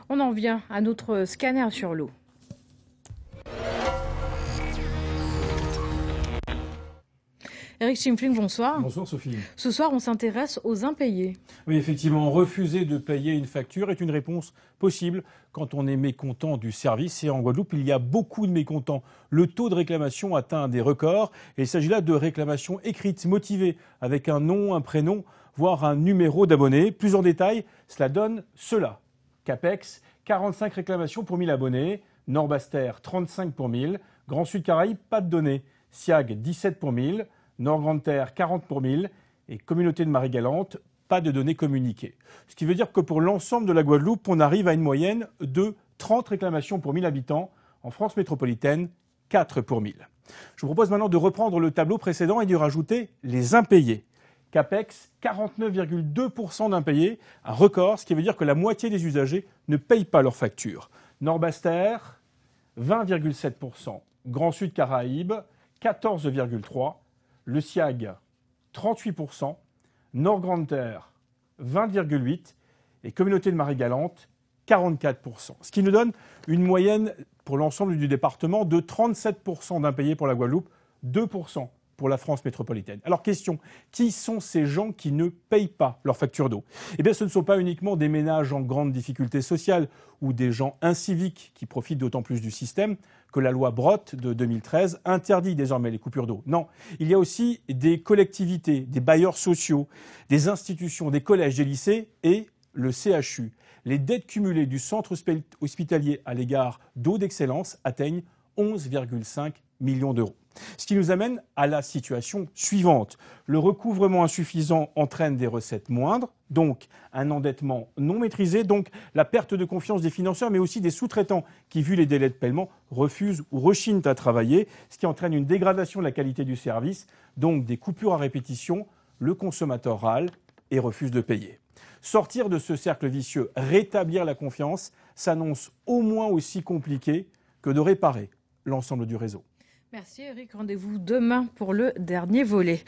On en vient à notre scanner sur l'eau. Eric Schimfling, bonsoir. Bonsoir Sophie. Ce soir, on s'intéresse aux impayés. Oui, effectivement, refuser de payer une facture est une réponse possible quand on est mécontent du service. Et en Guadeloupe, il y a beaucoup de mécontents. Le taux de réclamation atteint des records. Et il s'agit là de réclamations écrites, motivées, avec un nom, un prénom, voire un numéro d'abonné. Plus en détail, cela donne cela. CAPEX, 45 réclamations pour 1000 abonnés. Nord-Basse-Terre, 35 pour 1000. Grand Sud Caraïbes, pas de données. SIAG, 17 pour 1000. Nord-Grande-Terre, 40 pour 1000. Et Communauté de Marie-Galante, pas de données communiquées. Ce qui veut dire que pour l'ensemble de la Guadeloupe, on arrive à une moyenne de 30 réclamations pour 1000 habitants. En France métropolitaine, 4 pour 1000. Je vous propose maintenant de reprendre le tableau précédent et d'y rajouter les impayés. CAPEX, 49,2% d'impayés, un record, ce qui veut dire que la moitié des usagers ne payent pas leurs factures. Nord-Basse-Terre, 20,7%. Grand Sud Caraïbes, 14,3%. Le SIAG, 38%. Nord-Grande-Terre, 20,8%. Et Communauté de Marie-Galante, 44%. Ce qui nous donne une moyenne pour l'ensemble du département de 37% d'impayés pour la Guadeloupe, 2% pour la France métropolitaine. Alors question, qui sont ces gens qui ne payent pas leur facture d'eau? Eh bien ce ne sont pas uniquement des ménages en grande difficulté sociale ou des gens inciviques qui profitent d'autant plus du système que la loi Brotte de 2013 interdit désormais les coupures d'eau. Non, il y a aussi des collectivités, des bailleurs sociaux, des institutions, des collèges, des lycées et le CHU. Les dettes cumulées du centre hospitalier à l'égard d'eau d'excellence atteignent 11,5 millions d'euros. Ce qui nous amène à la situation suivante. Le recouvrement insuffisant entraîne des recettes moindres, donc un endettement non maîtrisé, donc la perte de confiance des financeurs, mais aussi des sous-traitants qui, vu les délais de paiement, refusent ou rechignent à travailler, ce qui entraîne une dégradation de la qualité du service, donc des coupures à répétition, le consommateur râle et refuse de payer. Sortir de ce cercle vicieux, rétablir la confiance, s'annonce au moins aussi compliqué que de réparer l'ensemble du réseau. Merci Eric, rendez-vous demain pour le dernier volet.